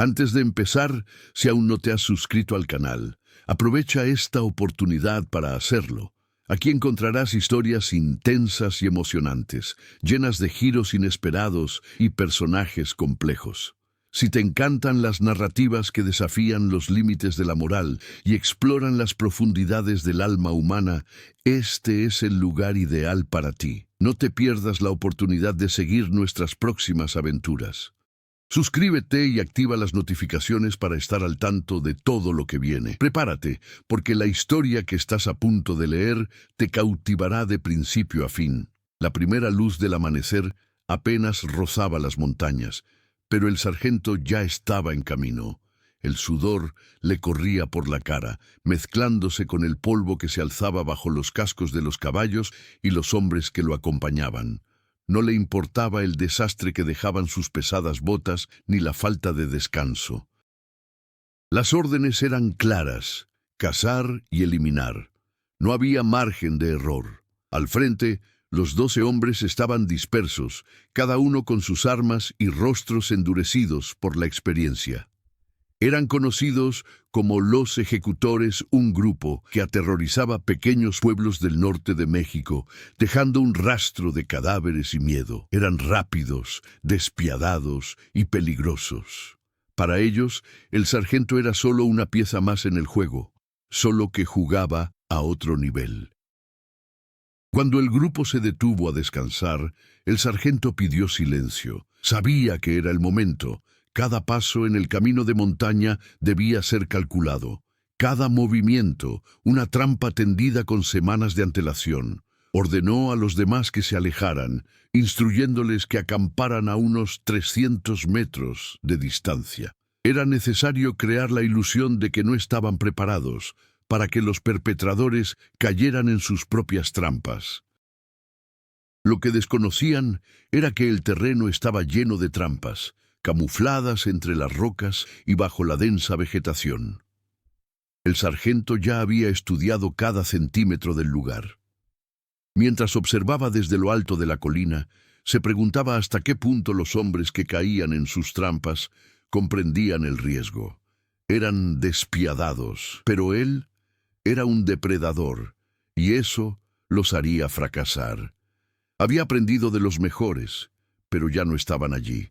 Antes de empezar, si aún no te has suscrito al canal, aprovecha esta oportunidad para hacerlo. Aquí encontrarás historias intensas y emocionantes, llenas de giros inesperados y personajes complejos. Si te encantan las narrativas que desafían los límites de la moral y exploran las profundidades del alma humana, este es el lugar ideal para ti. No te pierdas la oportunidad de seguir nuestras próximas aventuras. Suscríbete y activa las notificaciones para estar al tanto de todo lo que viene. Prepárate, porque la historia que estás a punto de leer te cautivará de principio a fin. La primera luz del amanecer apenas rozaba las montañas, pero el sargento ya estaba en camino. El sudor le corría por la cara, mezclándose con el polvo que se alzaba bajo los cascos de los caballos y los hombres que lo acompañaban. No le importaba el desastre que dejaban sus pesadas botas ni la falta de descanso. Las órdenes eran claras: cazar y eliminar. No había margen de error. Al frente, los 12 hombres estaban dispersos, cada uno con sus armas y rostros endurecidos por la experiencia. Eran conocidos como los ejecutores, un grupo que aterrorizaba pequeños pueblos del norte de México, dejando un rastro de cadáveres y miedo. Eran rápidos, despiadados y peligrosos. Para ellos, el sargento era solo una pieza más en el juego, solo que jugaba a otro nivel. Cuando el grupo se detuvo a descansar, el sargento pidió silencio. Sabía que era el momento. Cada paso en el camino de montaña debía ser calculado. Cada movimiento, una trampa tendida con semanas de antelación. Ordenó a los demás que se alejaran, instruyéndoles que acamparan a unos 300 metros de distancia. Era necesario crear la ilusión de que no estaban preparados, para que los perpetradores cayeran en sus propias trampas. Lo que desconocían era que el terreno estaba lleno de trampas, camufladas entre las rocas y bajo la densa vegetación. El sargento ya había estudiado cada centímetro del lugar. Mientras observaba desde lo alto de la colina, se preguntaba hasta qué punto los hombres que caían en sus trampas comprendían el riesgo. Eran despiadados, pero él era un depredador, y eso los haría fracasar. Había aprendido de los mejores, pero ya no estaban allí.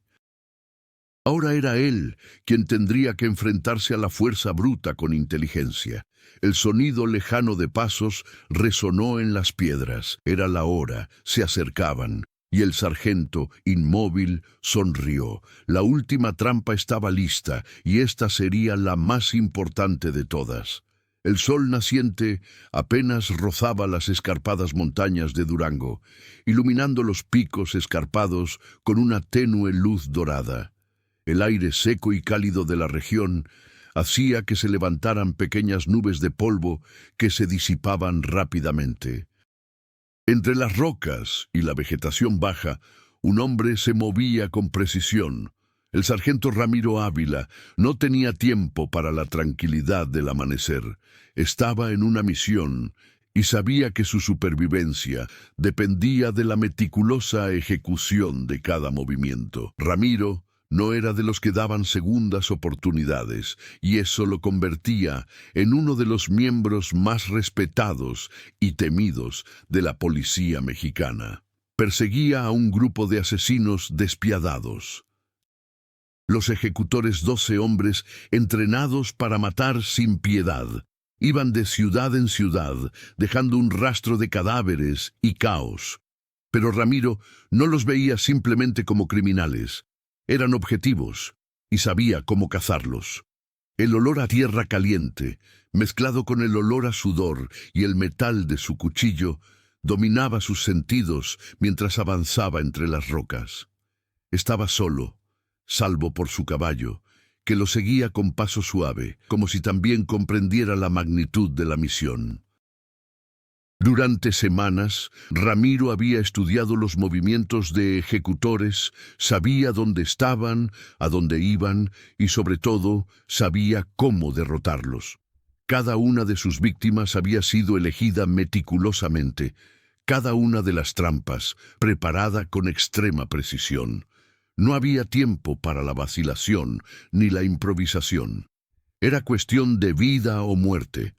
Ahora era él quien tendría que enfrentarse a la fuerza bruta con inteligencia. El sonido lejano de pasos resonó en las piedras. Era la hora, se acercaban, y el sargento, inmóvil, sonrió. La última trampa estaba lista, y esta sería la más importante de todas. El sol naciente apenas rozaba las escarpadas montañas de Durango, iluminando los picos escarpados con una tenue luz dorada. El aire seco y cálido de la región hacía que se levantaran pequeñas nubes de polvo que se disipaban rápidamente. Entre las rocas y la vegetación baja, un hombre se movía con precisión. El sargento Ramiro Ávila no tenía tiempo para la tranquilidad del amanecer. Estaba en una misión y sabía que su supervivencia dependía de la meticulosa ejecución de cada movimiento. Ramiro no era de los que daban segundas oportunidades, y eso lo convertía en uno de los miembros más respetados y temidos de la policía mexicana. Perseguía a un grupo de asesinos despiadados. Los ejecutores, 12 hombres entrenados para matar sin piedad, iban de ciudad en ciudad, dejando un rastro de cadáveres y caos. Pero Ramiro no los veía simplemente como criminales. Eran objetivos, y sabía cómo cazarlos. El olor a tierra caliente, mezclado con el olor a sudor y el metal de su cuchillo, dominaba sus sentidos mientras avanzaba entre las rocas. Estaba solo, salvo por su caballo, que lo seguía con paso suave, como si también comprendiera la magnitud de la misión. Durante semanas, Ramiro había estudiado los movimientos de ejecutores, sabía dónde estaban, a dónde iban y, sobre todo, sabía cómo derrotarlos. Cada una de sus víctimas había sido elegida meticulosamente, cada una de las trampas preparada con extrema precisión. No había tiempo para la vacilación ni la improvisación. Era cuestión de vida o muerte.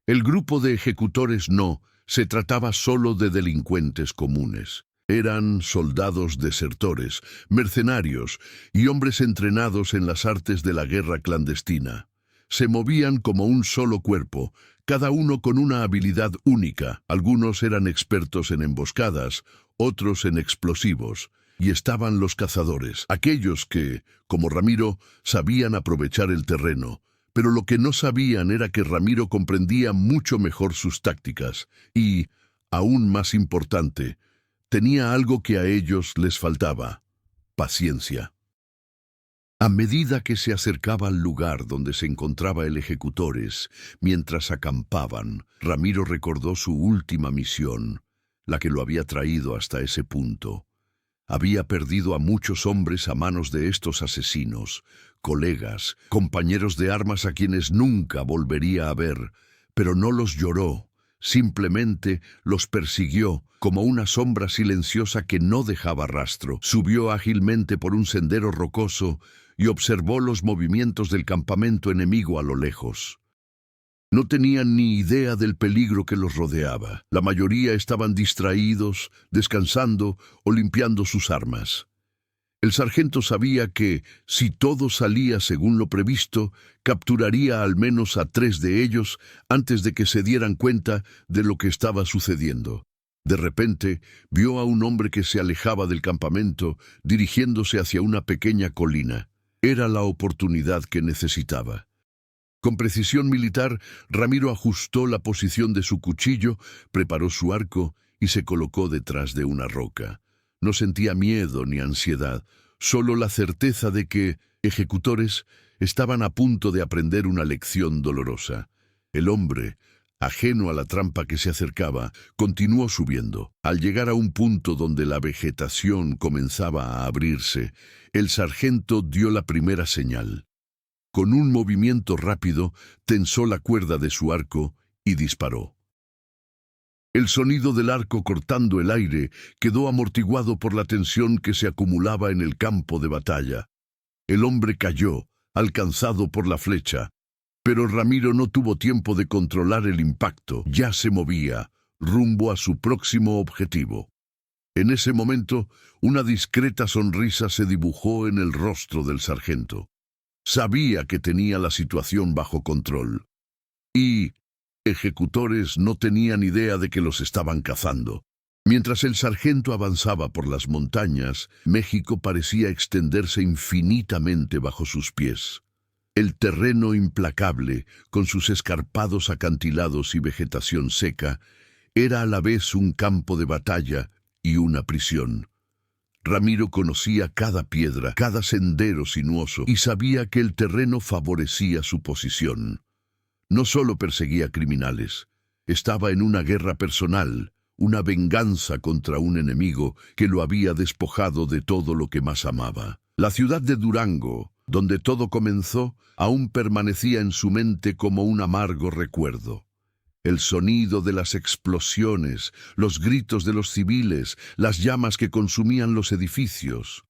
El grupo de ejecutores no se trataba solo de delincuentes comunes. Eran soldados desertores, mercenarios y hombres entrenados en las artes de la guerra clandestina. Se movían como un solo cuerpo, cada uno con una habilidad única. Algunos eran expertos en emboscadas, otros en explosivos, y estaban los cazadores, aquellos que, como Ramiro, sabían aprovechar el terreno. Pero lo que no sabían era que Ramiro comprendía mucho mejor sus tácticas y, aún más importante, tenía algo que a ellos les faltaba: paciencia. A medida que se acercaba al lugar donde se encontraba el ejecutores, mientras acampaban, Ramiro recordó su última misión, la que lo había traído hasta ese punto. Había perdido a muchos hombres a manos de estos asesinos, colegas, compañeros de armas a quienes nunca volvería a ver, pero no los lloró, simplemente los persiguió como una sombra silenciosa que no dejaba rastro. Subió ágilmente por un sendero rocoso y observó los movimientos del campamento enemigo a lo lejos. No tenían ni idea del peligro que los rodeaba. La mayoría estaban distraídos, descansando o limpiando sus armas. El sargento sabía que, si todo salía según lo previsto, capturaría al menos a 3 de ellos antes de que se dieran cuenta de lo que estaba sucediendo. De repente, vio a un hombre que se alejaba del campamento, dirigiéndose hacia una pequeña colina. Era la oportunidad que necesitaba. Con precisión militar, Ramiro ajustó la posición de su cuchillo, preparó su arco y se colocó detrás de una roca. No sentía miedo ni ansiedad, solo la certeza de que ejecutores estaban a punto de aprender una lección dolorosa. El hombre, ajeno a la trampa que se acercaba, continuó subiendo. Al llegar a un punto donde la vegetación comenzaba a abrirse, el sargento dio la primera señal. Con un movimiento rápido, tensó la cuerda de su arco y disparó. El sonido del arco cortando el aire quedó amortiguado por la tensión que se acumulaba en el campo de batalla. El hombre cayó, alcanzado por la flecha, pero Ramiro no tuvo tiempo de controlar el impacto. Ya se movía, rumbo a su próximo objetivo. En ese momento, una discreta sonrisa se dibujó en el rostro del sargento. Sabía que tenía la situación bajo control. Y ejecutores no tenían idea de que los estaban cazando. Mientras el sargento avanzaba por las montañas, México parecía extenderse infinitamente bajo sus pies. El terreno implacable, con sus escarpados acantilados y vegetación seca, era a la vez un campo de batalla y una prisión. Ramiro conocía cada piedra, cada sendero sinuoso, y sabía que el terreno favorecía su posición. No solo perseguía criminales, estaba en una guerra personal, una venganza contra un enemigo que lo había despojado de todo lo que más amaba. La ciudad de Durango, donde todo comenzó, aún permanecía en su mente como un amargo recuerdo. El sonido de las explosiones, los gritos de los civiles, las llamas que consumían los edificios.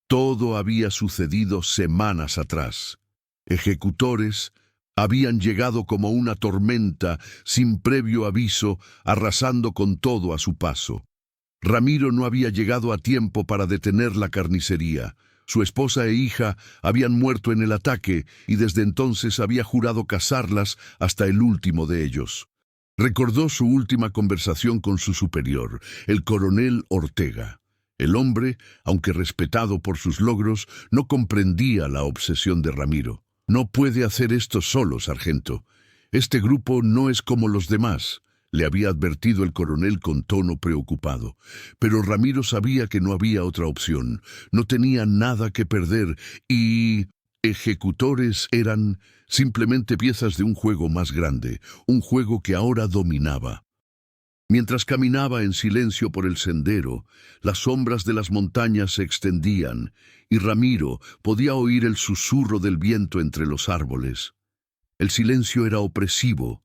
Todo había sucedido semanas atrás. Ejecutores habían llegado como una tormenta sin previo aviso, arrasando con todo a su paso. Ramiro no había llegado a tiempo para detener la carnicería. Su esposa e hija habían muerto en el ataque y desde entonces había jurado cazarlas hasta el último de ellos. Recordó su última conversación con su superior, el coronel Ortega. El hombre, aunque respetado por sus logros, no comprendía la obsesión de Ramiro. «No puede hacer esto solo, sargento. Este grupo no es como los demás», le había advertido el coronel con tono preocupado. Pero Ramiro sabía que no había otra opción. No tenía nada que perder y ejecutores eran simplemente piezas de un juego más grande, un juego que ahora dominaba. Mientras caminaba en silencio por el sendero, las sombras de las montañas se extendían y Ramiro podía oír el susurro del viento entre los árboles. El silencio era opresivo,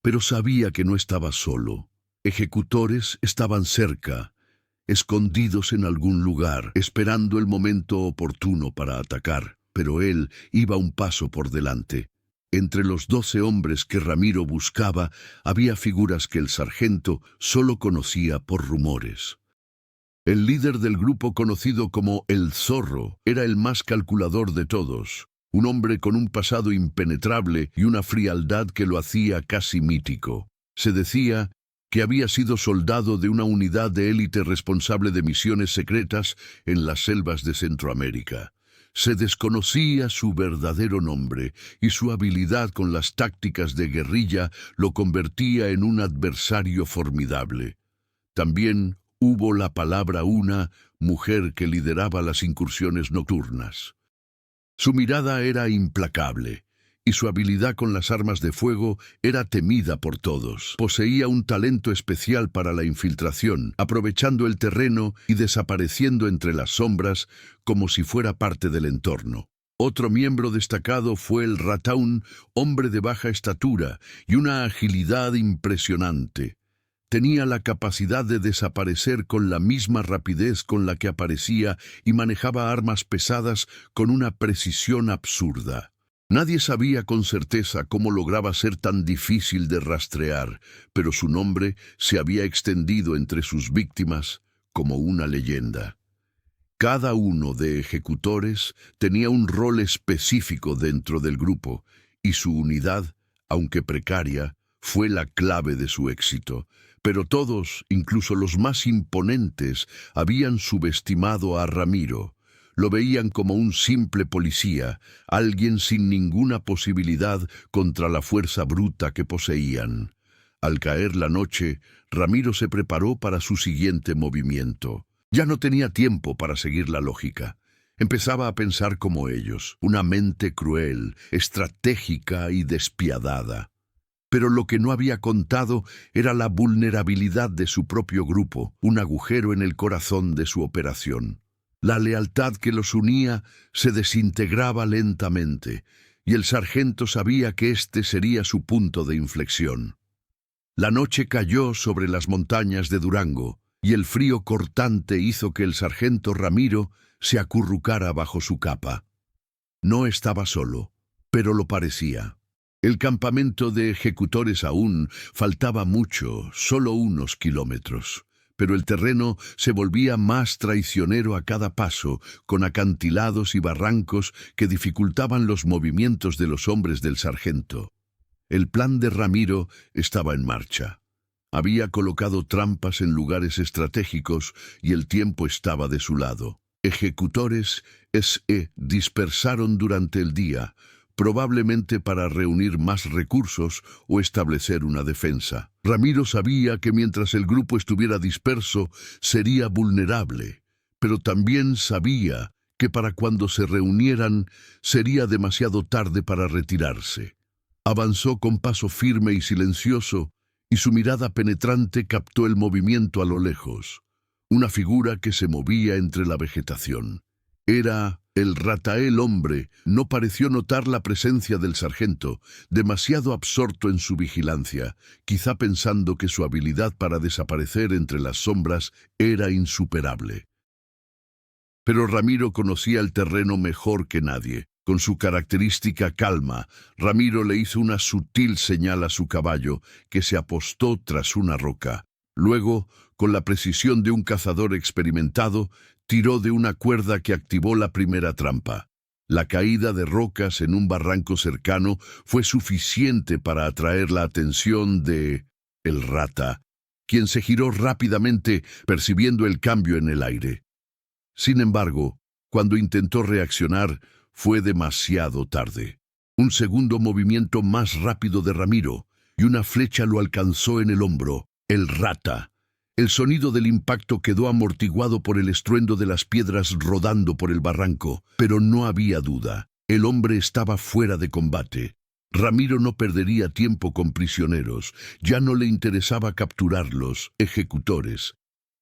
pero sabía que no estaba solo. Ejecutores estaban cerca. escondidos en algún lugar, esperando el momento oportuno para atacar. Pero él iba un paso por delante. Entre los 12 hombres que Ramiro buscaba, había figuras que el sargento solo conocía por rumores. El líder del grupo, conocido como el Zorro, era el más calculador de todos, un hombre con un pasado impenetrable y una frialdad que lo hacía casi mítico. Se decía que había sido soldado de una unidad de élite responsable de misiones secretas en las selvas de Centroamérica. Se desconocía su verdadero nombre y su habilidad con las tácticas de guerrilla lo convertía en un adversario formidable. También hubo la palabra una mujer que lideraba las incursiones nocturnas. Su mirada era implacable y su habilidad con las armas de fuego era temida por todos. Poseía un talento especial para la infiltración, aprovechando el terreno y desapareciendo entre las sombras como si fuera parte del entorno. Otro miembro destacado fue el Rataun, hombre de baja estatura y una agilidad impresionante. Tenía la capacidad de desaparecer con la misma rapidez con la que aparecía y manejaba armas pesadas con una precisión absurda. Nadie sabía con certeza cómo lograba ser tan difícil de rastrear, pero su nombre se había extendido entre sus víctimas como una leyenda. Cada uno de ejecutores tenía un rol específico dentro del grupo, y su unidad, aunque precaria, fue la clave de su éxito. Pero todos, incluso los más imponentes, habían subestimado a Ramiro. Lo veían como un simple policía, alguien sin ninguna posibilidad contra la fuerza bruta que poseían. Al caer la noche, Ramiro se preparó para su siguiente movimiento. Ya no tenía tiempo para seguir la lógica. Empezaba a pensar como ellos, una mente cruel, estratégica y despiadada. Pero lo que no había contado era la vulnerabilidad de su propio grupo, un agujero en el corazón de su operación. La lealtad que los unía se desintegraba lentamente, y el sargento sabía que este sería su punto de inflexión. La noche cayó sobre las montañas de Durango, y el frío cortante hizo que el sargento Ramiro se acurrucara bajo su capa. No estaba solo, pero lo parecía. El campamento de ejecutores aún faltaba mucho, solo unos kilómetros. Pero el terreno se volvía más traicionero a cada paso, con acantilados y barrancos que dificultaban los movimientos de los hombres del sargento. El plan de Ramiro estaba en marcha. Había colocado trampas en lugares estratégicos y el tiempo estaba de su lado. Ejecutores se dispersaron durante el día, probablemente para reunir más recursos o establecer una defensa. Ramiro sabía que mientras el grupo estuviera disperso, sería vulnerable, pero también sabía que para cuando se reunieran, sería demasiado tarde para retirarse. Avanzó con paso firme y silencioso, y su mirada penetrante captó el movimiento a lo lejos, una figura que se movía entre la vegetación. Era el Ratael hombre. No pareció notar la presencia del sargento, demasiado absorto en su vigilancia, quizá pensando que su habilidad para desaparecer entre las sombras era insuperable. Pero Ramiro conocía el terreno mejor que nadie. Con su característica calma, Ramiro le hizo una sutil señal a su caballo, que se apostó tras una roca. Luego, con la precisión de un cazador experimentado, tiró de una cuerda que activó la primera trampa. La caída de rocas en un barranco cercano fue suficiente para atraer la atención de el rata, quien se giró rápidamente percibiendo el cambio en el aire. Sin embargo, cuando intentó reaccionar, fue demasiado tarde. Un segundo movimiento más rápido de Ramiro, y una flecha lo alcanzó en el hombro. El rata. El sonido del impacto quedó amortiguado por el estruendo de las piedras rodando por el barranco, pero no había duda. El hombre estaba fuera de combate. Ramiro no perdería tiempo con prisioneros. Ya no le interesaba capturarlos, ejecutores.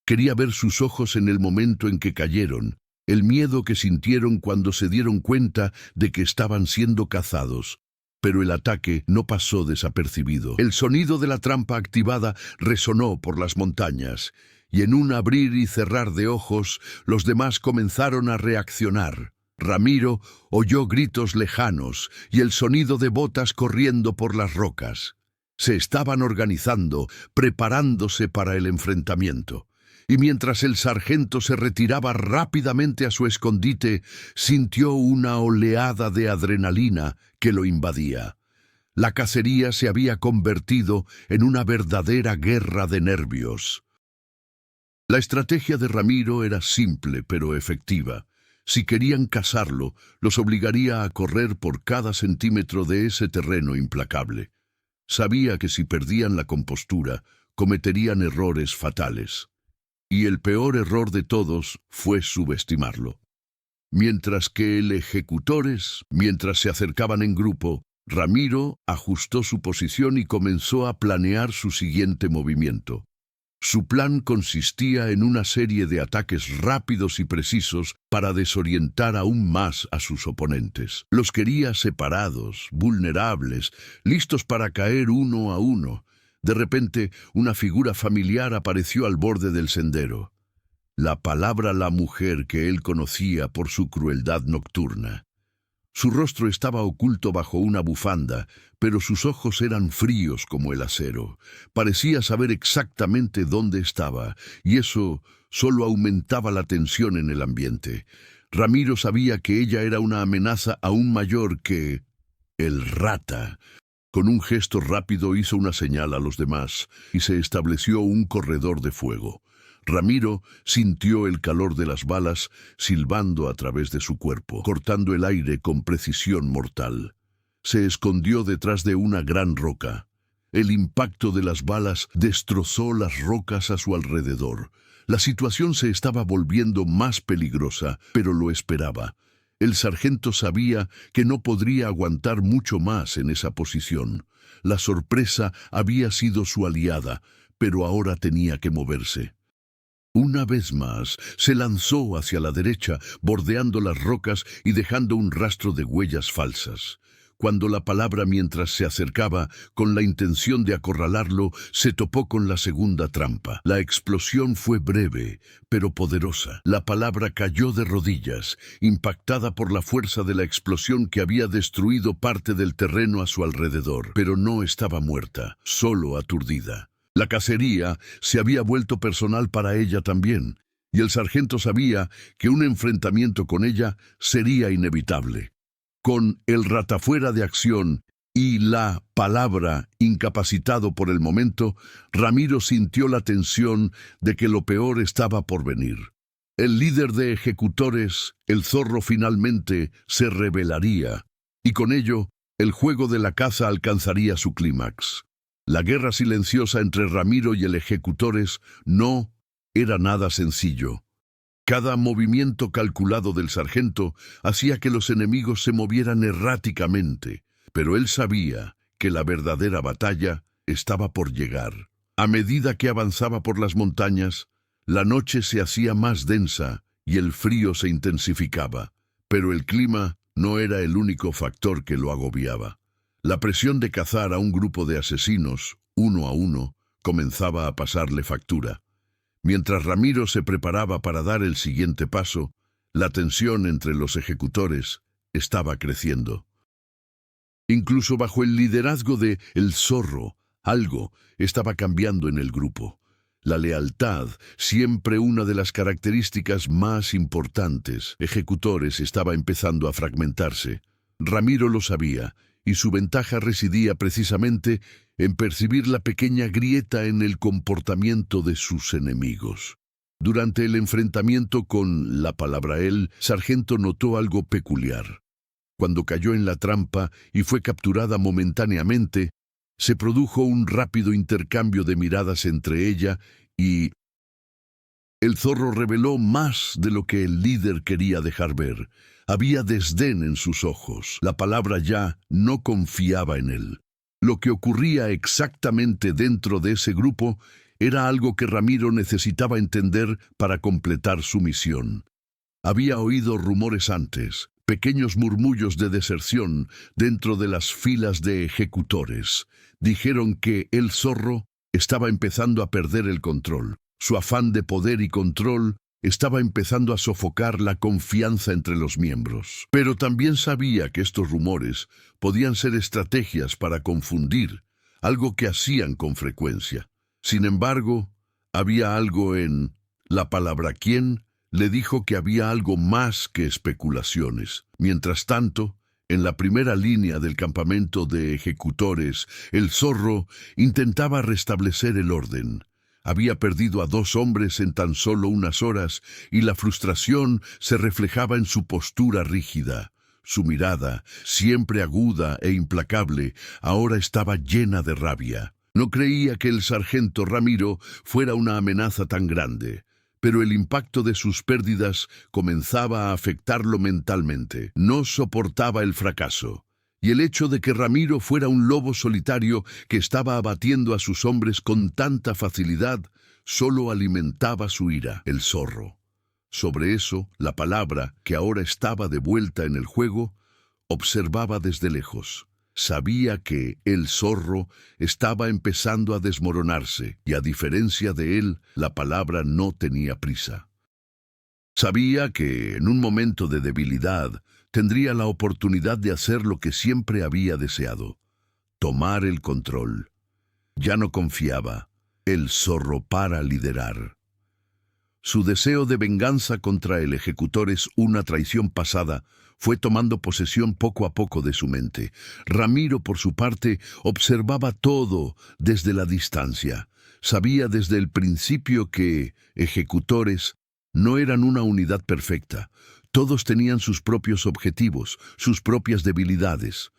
Quería ver sus ojos en el momento en que cayeron, el miedo que sintieron cuando se dieron cuenta de que estaban siendo cazados. Pero el ataque no pasó desapercibido. El sonido de la trampa activada resonó por las montañas, y en un abrir y cerrar de ojos, los demás comenzaron a reaccionar. Ramiro oyó gritos lejanos y el sonido de botas corriendo por las rocas. Se estaban organizando, preparándose para el enfrentamiento. Y mientras el sargento se retiraba rápidamente a su escondite, sintió una oleada de adrenalina que lo invadía. La cacería se había convertido en una verdadera guerra de nervios. La estrategia de Ramiro era simple pero efectiva. Si querían cazarlo, los obligaría a correr por cada centímetro de ese terreno implacable. Sabía que si perdían la compostura, cometerían errores fatales. Y el peor error de todos fue subestimarlo. Mientras que el ejecutores, mientras se acercaban en grupo, Ramiro ajustó su posición y comenzó a planear su siguiente movimiento. Su plan consistía en una serie de ataques rápidos y precisos para desorientar aún más a sus oponentes. Los quería separados, vulnerables, listos para caer uno a uno. De repente, una figura familiar apareció al borde del sendero. La mujer que él conocía por su crueldad nocturna. Su rostro estaba oculto bajo una bufanda, pero sus ojos eran fríos como el acero. Parecía saber exactamente dónde estaba, y eso solo aumentaba la tensión en el ambiente. Ramiro sabía que ella era una amenaza aún mayor que el Rata. Con un gesto rápido hizo una señal a los demás, y se estableció un corredor de fuego. Ramiro sintió el calor de las balas silbando a través de su cuerpo, cortando el aire con precisión mortal. Se escondió detrás de una gran roca. El impacto de las balas destrozó las rocas a su alrededor. La situación se estaba volviendo más peligrosa, pero lo esperaba. El sargento sabía que no podría aguantar mucho más en esa posición. La sorpresa había sido su aliada, pero ahora tenía que moverse. Una vez más, se lanzó hacia la derecha, bordeando las rocas y dejando un rastro de huellas falsas. Cuando mientras se acercaba, con la intención de acorralarlo, se topó con la segunda trampa. La explosión fue breve, pero poderosa. La cayó de rodillas, impactada por la fuerza de la explosión que había destruido parte del terreno a su alrededor. Pero no estaba muerta, solo aturdida. La cacería se había vuelto personal para ella también, y el sargento sabía que un enfrentamiento con ella sería inevitable. Con el Rata fuera de acción y la incapacitado por el momento, Ramiro sintió la tensión de que lo peor estaba por venir. El líder de ejecutores, el zorro, finalmente se rebelaría, y con ello, el juego de la caza alcanzaría su clímax. La guerra silenciosa entre Ramiro y el ejecutores no era nada sencillo. Cada movimiento calculado del sargento hacía que los enemigos se movieran erráticamente, pero él sabía que la verdadera batalla estaba por llegar. A medida que avanzaba por las montañas, la noche se hacía más densa y el frío se intensificaba, pero el clima no era el único factor que lo agobiaba. La presión de cazar a un grupo de asesinos, uno a uno, comenzaba a pasarle factura. Mientras Ramiro se preparaba para dar el siguiente paso, la tensión entre los ejecutores estaba creciendo. Incluso bajo el liderazgo de El Zorro, algo estaba cambiando en el grupo. La lealtad, siempre una de las características más importantes, ejecutores, estaba empezando a fragmentarse. Ramiro lo sabía, y su ventaja residía precisamente en percibir la pequeña grieta en el comportamiento de sus enemigos. Durante el enfrentamiento con el sargento notó algo peculiar. Cuando cayó en la trampa y fue capturada momentáneamente, se produjo un rápido intercambio de miradas entre ella y el zorro reveló más de lo que el líder quería dejar ver. Había desdén en sus ojos. La ya no confiaba en él. Lo que ocurría exactamente dentro de ese grupo era algo que Ramiro necesitaba entender para completar su misión. Había oído rumores antes, pequeños murmullos de deserción dentro de las filas de ejecutores. Dijeron que el zorro estaba empezando a perder el control. Su afán de poder y control estaba empezando a sofocar la confianza entre los miembros. Pero también sabía que estos rumores podían ser estrategias para confundir, algo que hacían con frecuencia. Sin embargo, había algo en la palabra quién le dijo que había algo más que especulaciones. Mientras tanto, en la primera línea del campamento de ejecutores, el zorro intentaba restablecer el orden. Había perdido a 2 hombres en tan solo unas horas y la frustración se reflejaba en su postura rígida. Su mirada, siempre aguda e implacable, ahora estaba llena de rabia. No creía que el sargento Ramiro fuera una amenaza tan grande, pero el impacto de sus pérdidas comenzaba a afectarlo mentalmente. No soportaba el fracaso. Y el hecho de que Ramiro fuera un lobo solitario que estaba abatiendo a sus hombres con tanta facilidad solo alimentaba su ira. El zorro. Sobre eso, la palabra, que ahora estaba de vuelta en el juego, observaba desde lejos. Sabía que el zorro estaba empezando a desmoronarse y, a diferencia de él, la palabra no tenía prisa. Sabía que, en un momento de debilidad, tendría la oportunidad de hacer lo que siempre había deseado: tomar el control. Ya no confiaba el zorro para liderar. Su deseo de venganza contra el ejecutores, una traición pasada, fue tomando posesión poco a poco de su mente. Ramiro, por su parte, observaba todo desde la distancia. Sabía desde el principio que ejecutores no eran una unidad perfecta. Todos tenían sus propios objetivos, sus propias debilidades.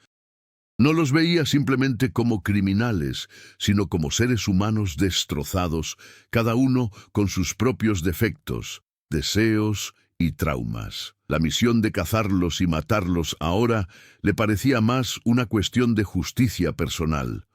No los veía simplemente como criminales, sino como seres humanos destrozados, cada uno con sus propios defectos, deseos y traumas. La misión de cazarlos y matarlos ahora le parecía más una cuestión de justicia personal.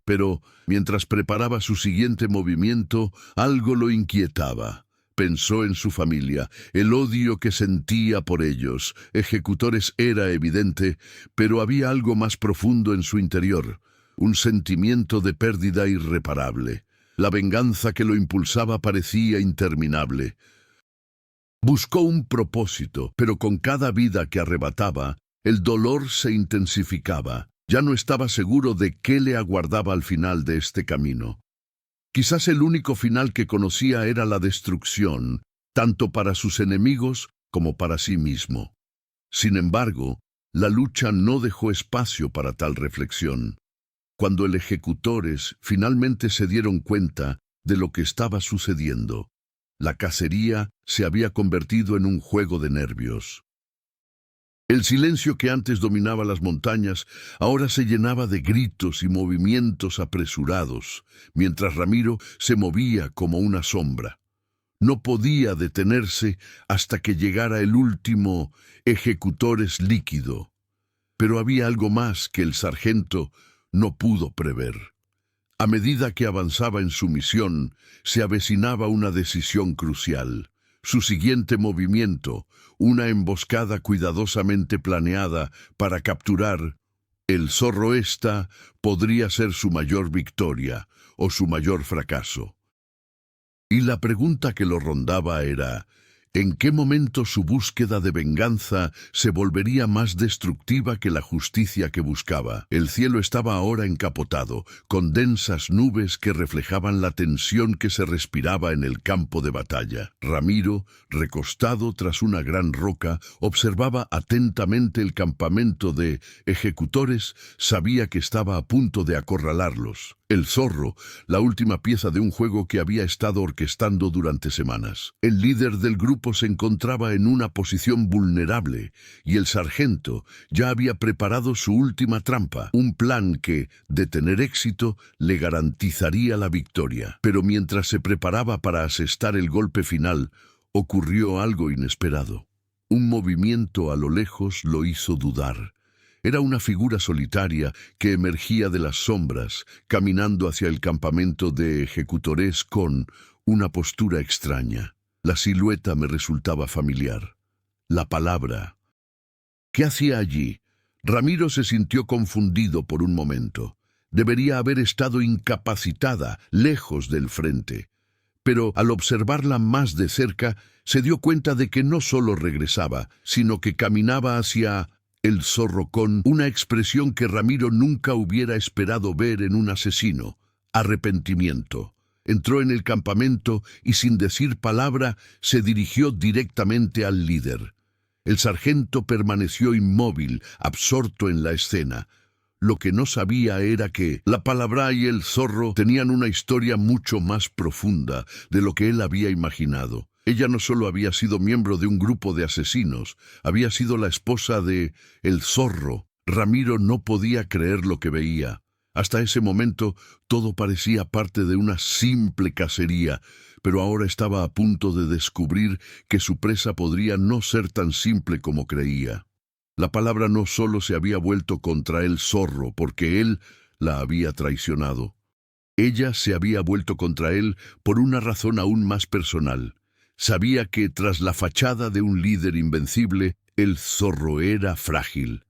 Pero, mientras preparaba su siguiente movimiento, algo lo inquietaba. Pensó en su familia, el odio que sentía por ellos. Ejecutores era evidente, pero había algo más profundo en su interior, un sentimiento de pérdida irreparable. La venganza que lo impulsaba parecía interminable. Buscó un propósito, pero con cada vida que arrebataba, el dolor se intensificaba. Ya no estaba seguro de qué le aguardaba al final de este camino. Quizás el único final que conocía era la destrucción, tanto para sus enemigos como para sí mismo. Sin embargo, la lucha no dejó espacio para tal reflexión. Cuando el ejecutores finalmente se dieron cuenta de lo que estaba sucediendo, la cacería se había convertido en un juego de nervios. El silencio que antes dominaba las montañas ahora se llenaba de gritos y movimientos apresurados, mientras Ramiro se movía como una sombra. No podía detenerse hasta que llegara el último ejecutores líquido. Pero había algo más que el sargento no pudo prever. A medida que avanzaba en su misión, se avecinaba una decisión crucial. Su siguiente movimiento, una emboscada cuidadosamente planeada para capturar el zorro, podría ser su mayor victoria o su mayor fracaso. Y la pregunta que lo rondaba era: ¿en qué momento su búsqueda de venganza se volvería más destructiva que la justicia que buscaba? El cielo estaba ahora encapotado, con densas nubes que reflejaban la tensión que se respiraba en el campo de batalla. Ramiro, recostado tras una gran roca, observaba atentamente el campamento de ejecutores. Sabía que estaba a punto de acorralarlos. El zorro, la última pieza de un juego que había estado orquestando durante semanas. El líder del grupo se encontraba en una posición vulnerable y el sargento ya había preparado su última trampa, un plan que, de tener éxito, le garantizaría la victoria. Pero mientras se preparaba para asestar el golpe final, ocurrió algo inesperado. Un movimiento a lo lejos lo hizo dudar. Era una figura solitaria que emergía de las sombras, caminando hacia el campamento de ejecutores con una postura extraña. La silueta me resultaba familiar. La palabra. ¿Qué hacía allí? Ramiro se sintió confundido por un momento. Debería haber estado incapacitada, lejos del frente. pero al observarla más de cerca, se dio cuenta de que no solo regresaba, sino que caminaba hacia el zorro con una expresión que Ramiro nunca hubiera esperado ver en un asesino: arrepentimiento. Entró en el campamento y sin decir palabra se dirigió directamente al líder. El sargento permaneció inmóvil, absorto en la escena. Lo que no sabía era que la palabra y el zorro tenían una historia mucho más profunda de lo que él había imaginado. Ella no solo había sido miembro de un grupo de asesinos, había sido la esposa de el zorro. Ramiro no podía creer lo que veía. Hasta ese momento todo parecía parte de una simple cacería, pero ahora estaba a punto de descubrir que su presa podría no ser tan simple como creía. La palabra no solo se había vuelto contra el zorro porque él la había traicionado. Ella se había vuelto contra él por una razón aún más personal. Sabía que tras la fachada de un líder invencible, el zorro era frágil.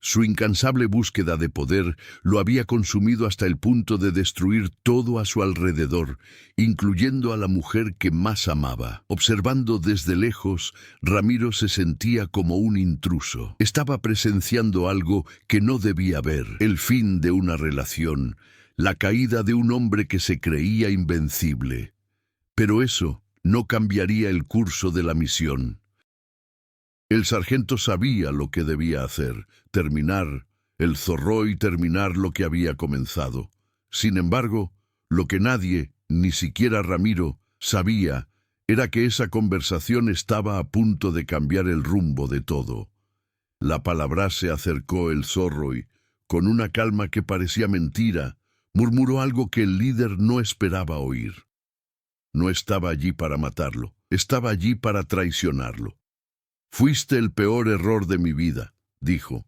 Su incansable búsqueda de poder lo había consumido hasta el punto de destruir todo a su alrededor, incluyendo a la mujer que más amaba. Observando desde lejos, Ramiro se sentía como un intruso. Estaba presenciando algo que no debía ver: el fin de una relación, la caída de un hombre que se creía invencible. Pero eso no cambiaría el curso de la misión. El sargento sabía lo que debía hacer: terminar el zorro y terminar lo que había comenzado. Sin embargo, lo que nadie, ni siquiera Ramiro, sabía era que esa conversación estaba a punto de cambiar el rumbo de todo. La palabra se acercó el zorro y, con una calma que parecía mentira, murmuró algo que el líder no esperaba oír. No estaba allí para matarlo, estaba allí para traicionarlo. «Fuiste el peor error de mi vida», dijo.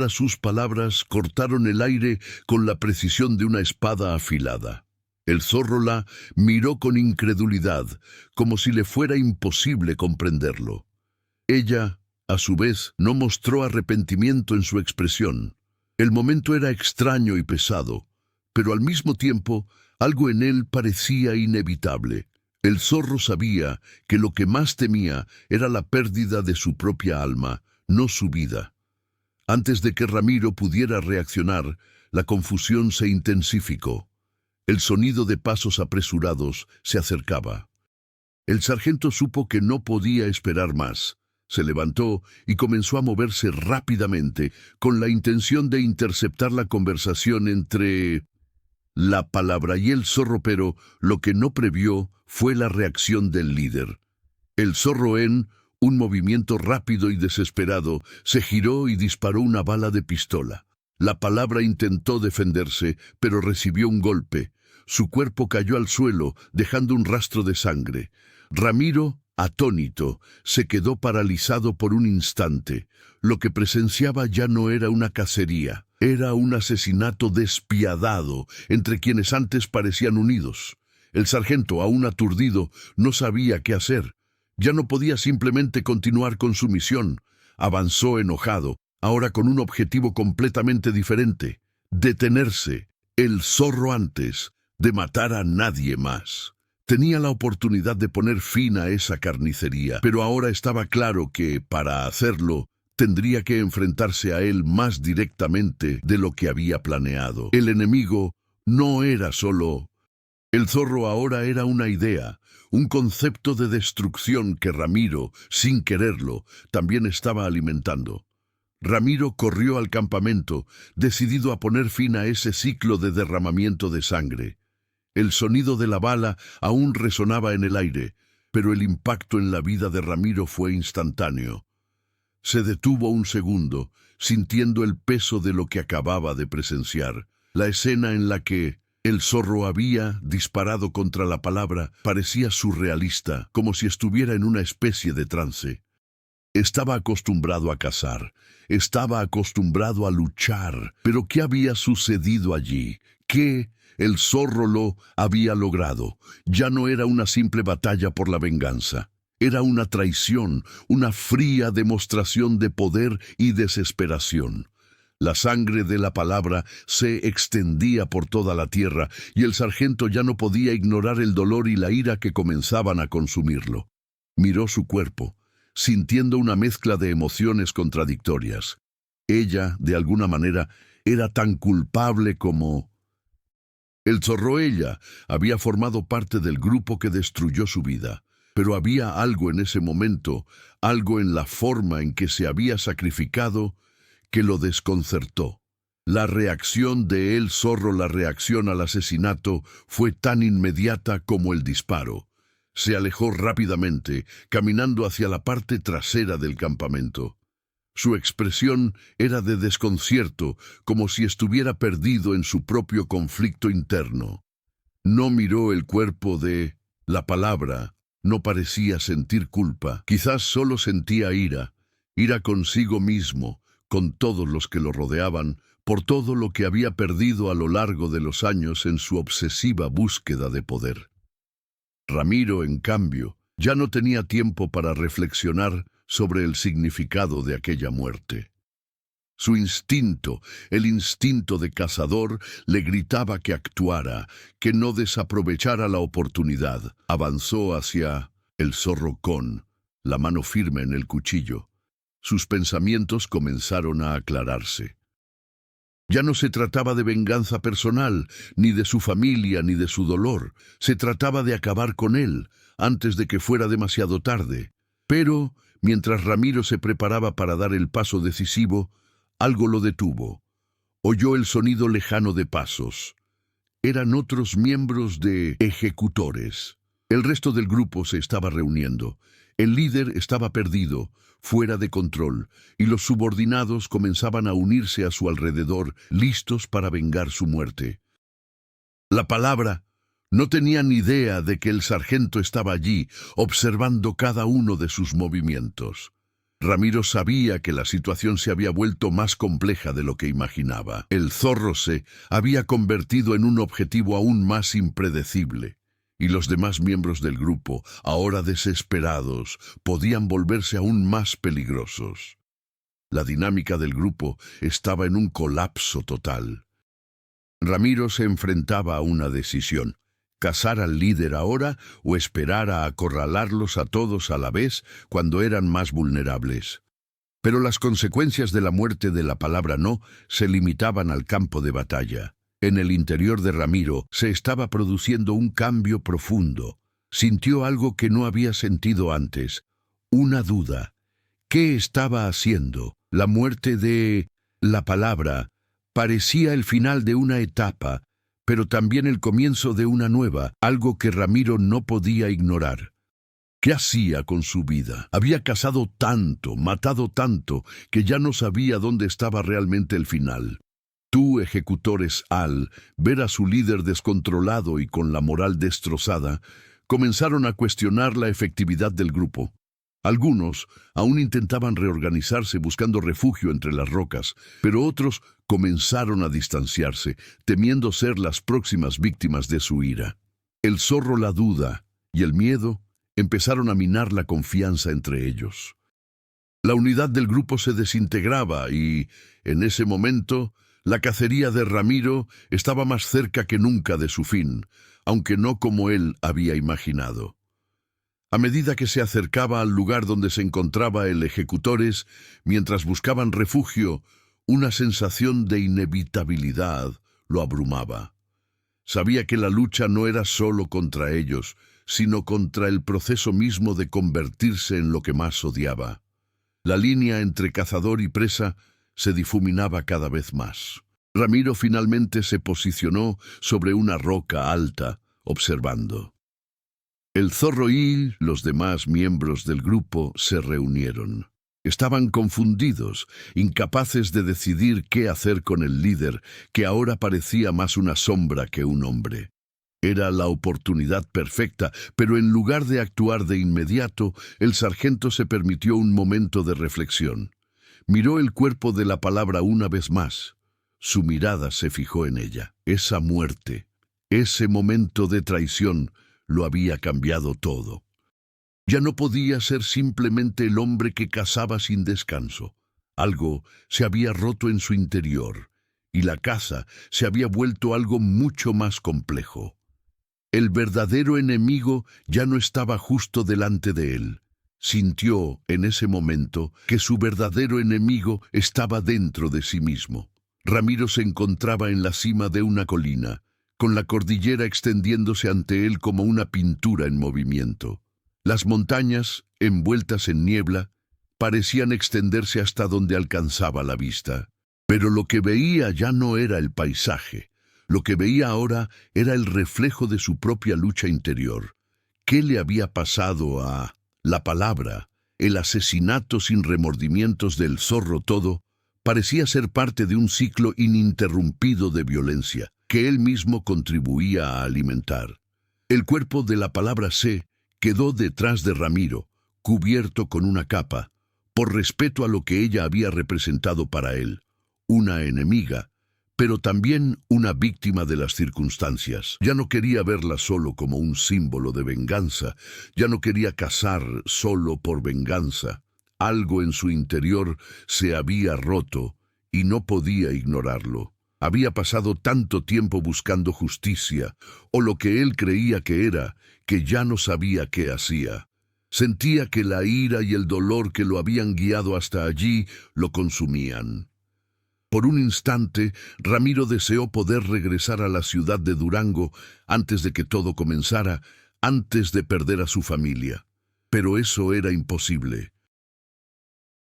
Sus palabras cortaron el aire con la precisión de una espada afilada. El zorro la miró con incredulidad, como si le fuera imposible comprenderlo. Ella, a su vez, no mostró arrepentimiento en su expresión. El momento era extraño y pesado, pero al mismo tiempo algo en él parecía inevitable. El zorro sabía que lo que más temía era la pérdida de su propia alma, no su vida. Antes de que Ramiro pudiera reaccionar, la confusión se intensificó. El sonido de pasos apresurados se acercaba. El sargento supo que no podía esperar más. Se levantó y comenzó a moverse rápidamente, con la intención de interceptar la conversación entre la palabra y el zorro, pero lo que no previó fue la reacción del líder. El zorro, en un movimiento rápido y desesperado, se giró y disparó una bala de pistola. La palabra intentó defenderse, pero recibió un golpe. Su cuerpo cayó al suelo, dejando un rastro de sangre. Ramiro, atónito, se quedó paralizado por un instante. Lo que presenciaba ya no era una cacería. Era un asesinato despiadado entre quienes antes parecían unidos. El sargento, aún aturdido, no sabía qué hacer. Ya no podía simplemente continuar con su misión. Avanzó enojado, ahora con un objetivo completamente diferente: detenerse, el zorro, antes de matar a nadie más. Tenía la oportunidad de poner fin a esa carnicería, pero ahora estaba claro que, para hacerlo, tendría que enfrentarse a él más directamente de lo que había planeado. El enemigo no era solo el zorro, ahora era una idea, un concepto de destrucción que Ramiro, sin quererlo, también estaba alimentando. Ramiro corrió al campamento, decidido a poner fin a ese ciclo de derramamiento de sangre. El sonido de la bala aún resonaba en el aire, pero el impacto en la vida de Ramiro fue instantáneo. Se detuvo un segundo, sintiendo el peso de lo que acababa de presenciar. La escena en la que el zorro había disparado contra la palabra parecía surrealista, como si estuviera en una especie de trance. Estaba acostumbrado a cazar, estaba acostumbrado a luchar, pero ¿qué había sucedido allí? ¿Qué el zorro lo había logrado? Ya no era una simple batalla por la venganza. Era una traición, una fría demostración de poder y desesperación. La sangre de la palabra se extendía por toda la tierra, y el sargento ya no podía ignorar el dolor y la ira que comenzaban a consumirlo. Miró su cuerpo, sintiendo una mezcla de emociones contradictorias. Ella, de alguna manera, era tan culpable como... El Zorroella había formado parte del grupo que destruyó su vida, pero había algo en ese momento, algo en la forma en que se había sacrificado, que lo desconcertó. La reacción de El Zorro, la reacción al asesinato, fue tan inmediata como el disparo. Se alejó rápidamente, caminando hacia la parte trasera del campamento. Su expresión era de desconcierto, como si estuviera perdido en su propio conflicto interno. No miró el cuerpo de la palabra, no parecía sentir culpa, quizás solo sentía ira consigo mismo, con todos los que lo rodeaban, por todo lo que había perdido a lo largo de los años en su obsesiva búsqueda de poder. Ramiro, en cambio, ya no tenía tiempo para reflexionar sobre el significado de aquella muerte. Su instinto, el instinto de cazador, le gritaba que actuara, que no desaprovechara la oportunidad. Avanzó hacia el zorro con la mano firme en el cuchillo. Sus pensamientos comenzaron a aclararse. Ya no se trataba de venganza personal, ni de su familia, ni de su dolor. Se trataba de acabar con él, antes de que fuera demasiado tarde. Pero, mientras Ramiro se preparaba para dar el paso decisivo, algo lo detuvo. Oyó el sonido lejano de pasos. Eran otros miembros de ejecutores. El resto del grupo se estaba reuniendo. El líder estaba perdido, fuera de control, y los subordinados comenzaban a unirse a su alrededor, listos para vengar su muerte. La palabra no tenía ni idea de que el sargento estaba allí, observando cada uno de sus movimientos. Ramiro sabía que la situación se había vuelto más compleja de lo que imaginaba. El zorro se había convertido en un objetivo aún más impredecible, y los demás miembros del grupo, ahora desesperados, podían volverse aún más peligrosos. La dinámica del grupo estaba en un colapso total. Ramiro se enfrentaba a una decisión: ¿cazar al líder ahora o esperar a acorralarlos a todos a la vez cuando eran más vulnerables? Pero las consecuencias de la muerte de la palabra no se limitaban al campo de batalla. En el interior de Ramiro se estaba produciendo un cambio profundo. Sintió algo que no había sentido antes, una duda. ¿Qué estaba haciendo? La muerte de la palabra parecía el final de una etapa, pero también el comienzo de una nueva, algo que Ramiro no podía ignorar. ¿Qué hacía con su vida? Había cazado tanto, matado tanto, que ya no sabía dónde estaba realmente el final. Tú, ejecutores, al ver a su líder descontrolado y con la moral destrozada, comenzaron a cuestionar la efectividad del grupo. Algunos aún intentaban reorganizarse buscando refugio entre las rocas, pero otros comenzaron a distanciarse, temiendo ser las próximas víctimas de su ira. El zorro, la duda y el miedo empezaron a minar la confianza entre ellos. La unidad del grupo se desintegraba y, en ese momento, la cacería de Ramiro estaba más cerca que nunca de su fin, aunque no como él había imaginado. A medida que se acercaba al lugar donde se encontraba el ejecutores, mientras buscaban refugio, una sensación de inevitabilidad lo abrumaba. Sabía que la lucha no era solo contra ellos, sino contra el proceso mismo de convertirse en lo que más odiaba. La línea entre cazador y presa se difuminaba cada vez más. Ramiro finalmente se posicionó sobre una roca alta, observando. El zorro y los demás miembros del grupo se reunieron. Estaban confundidos, incapaces de decidir qué hacer con el líder, que ahora parecía más una sombra que un hombre. Era la oportunidad perfecta, pero en lugar de actuar de inmediato, el sargento se permitió un momento de reflexión. Miró el cuerpo de la palabra una vez más. Su mirada se fijó en ella. Esa muerte, ese momento de traición, lo había cambiado todo. Ya no podía ser simplemente el hombre que cazaba sin descanso. Algo se había roto en su interior, y la casa se había vuelto algo mucho más complejo. El verdadero enemigo ya no estaba justo delante de él. Sintió en ese momento que su verdadero enemigo estaba dentro de sí mismo. Ramiro se encontraba en la cima de una colina, con la cordillera extendiéndose ante él como una pintura en movimiento. Las montañas, envueltas en niebla, parecían extenderse hasta donde alcanzaba la vista. Pero lo que veía ya no era el paisaje. Lo que veía ahora era el reflejo de su propia lucha interior. ¿Qué le había pasado a la palabra? El asesinato sin remordimientos del zorro todo parecía ser parte de un ciclo ininterrumpido de violencia que él mismo contribuía a alimentar. El cuerpo de la palabra C quedó detrás de Ramiro, cubierto con una capa, por respeto a lo que ella había representado para él, una enemiga, pero también una víctima de las circunstancias. Ya no quería verla solo como un símbolo de venganza, ya no quería cazar solo por venganza. Algo en su interior se había roto y no podía ignorarlo. Había pasado tanto tiempo buscando justicia, o lo que él creía que era, que ya no sabía qué hacía. Sentía que la ira y el dolor que lo habían guiado hasta allí lo consumían. Por un instante, Ramiro deseó poder regresar a la ciudad de Durango antes de que todo comenzara, antes de perder a su familia. Pero eso era imposible.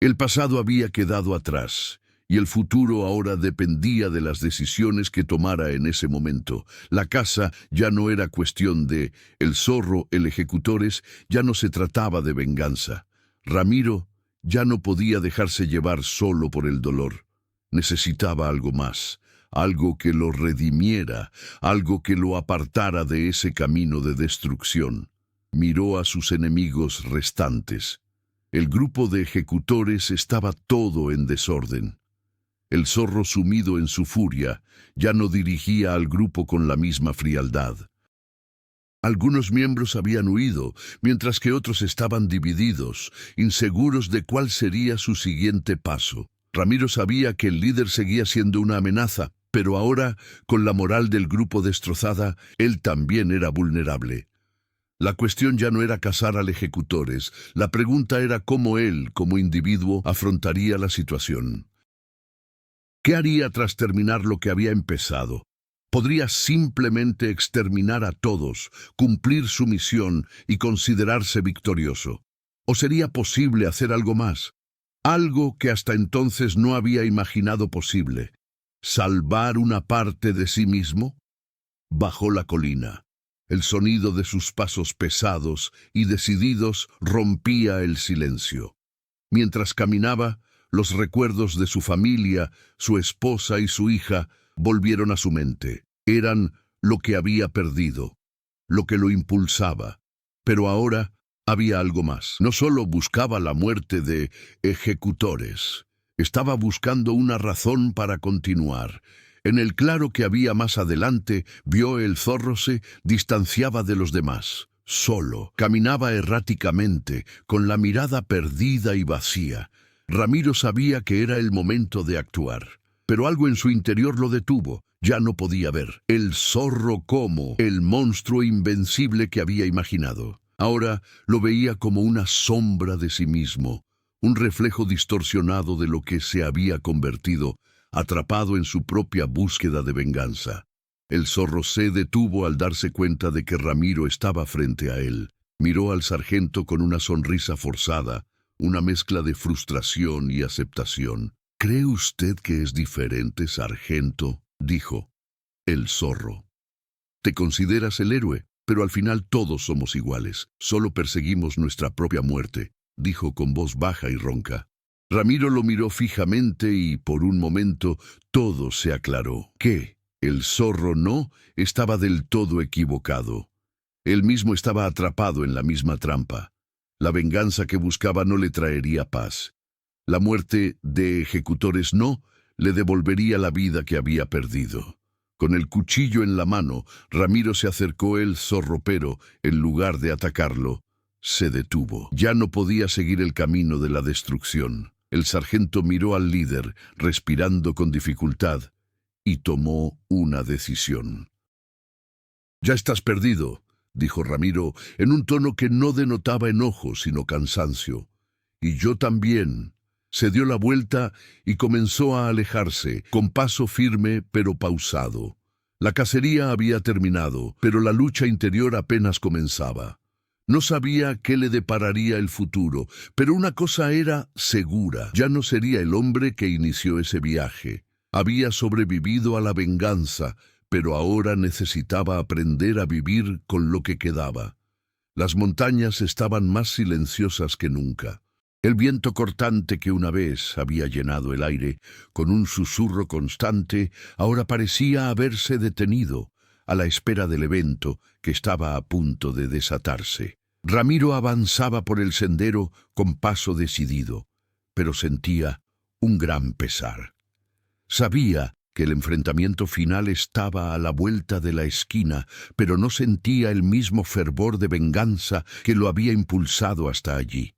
El pasado había quedado atrás, y el futuro ahora dependía de las decisiones que tomara en ese momento. La casa ya no era cuestión de el zorro, el ejecutores, ya no se trataba de venganza. Ramiro ya no podía dejarse llevar solo por el dolor. Necesitaba algo más, algo que lo redimiera, algo que lo apartara de ese camino de destrucción. Miró a sus enemigos restantes. El grupo de ejecutores estaba todo en desorden. El zorro, sumido en su furia, ya no dirigía al grupo con la misma frialdad. Algunos miembros habían huido, mientras que otros estaban divididos, inseguros de cuál sería su siguiente paso. Ramiro sabía que el líder seguía siendo una amenaza, pero ahora, con la moral del grupo destrozada, él también era vulnerable. La cuestión ya no era cazar al ejecutores, la pregunta era cómo él, como individuo, afrontaría la situación. ¿Qué haría tras terminar lo que había empezado? ¿Podría simplemente exterminar a todos, cumplir su misión y considerarse victorioso? ¿O sería posible hacer algo más? Algo que hasta entonces no había imaginado posible. ¿Salvar una parte de sí mismo? Bajó la colina. El sonido de sus pasos pesados y decididos rompía el silencio. Mientras caminaba, los recuerdos de su familia, su esposa y su hija volvieron a su mente. Eran lo que había perdido, lo que lo impulsaba. Pero ahora había algo más. No solo buscaba la muerte de ejecutores, estaba buscando una razón para continuar. En el claro que había más adelante, vio el zorro se distanciaba de los demás. Solo, caminaba erráticamente, con la mirada perdida y vacía. Ramiro sabía que era el momento de actuar, pero algo en su interior lo detuvo. Ya no podía ver el zorro como el monstruo invencible que había imaginado. Ahora lo veía como una sombra de sí mismo, un reflejo distorsionado de lo que se había convertido, atrapado en su propia búsqueda de venganza. El zorro se detuvo al darse cuenta de que Ramiro estaba frente a él. Miró al sargento con una sonrisa forzada, una mezcla de frustración y aceptación. «¿Cree usted que es diferente, sargento?», dijo. El zorro. «Te consideras el héroe, pero al final todos somos iguales. Solo perseguimos nuestra propia muerte», dijo con voz baja y ronca. Ramiro lo miró fijamente y, por un momento, todo se aclaró. ¿Qué? El zorro no estaba del todo equivocado. Él mismo estaba atrapado en la misma trampa. La venganza que buscaba no le traería paz. La muerte de ejecutores no le devolvería la vida que había perdido. Con el cuchillo en la mano, Ramiro se acercó al zorro, pero, en lugar de atacarlo, se detuvo. Ya no podía seguir el camino de la destrucción. El sargento miró al líder, respirando con dificultad, y tomó una decisión. «Ya estás perdido», dijo Ramiro, en un tono que no denotaba enojo, sino cansancio. «Y yo también». Se dio la vuelta y comenzó a alejarse, con paso firme pero pausado. La cacería había terminado, pero la lucha interior apenas comenzaba. No sabía qué le depararía el futuro, pero una cosa era segura: ya no sería el hombre que inició ese viaje. Había sobrevivido a la venganza, pero ahora necesitaba aprender a vivir con lo que quedaba. Las montañas estaban más silenciosas que nunca. El viento cortante que una vez había llenado el aire con un susurro constante, ahora parecía haberse detenido, a la espera del evento que estaba a punto de desatarse. Ramiro avanzaba por el sendero con paso decidido, pero sentía un gran pesar. Sabía que el enfrentamiento final estaba a la vuelta de la esquina, pero no sentía el mismo fervor de venganza que lo había impulsado hasta allí.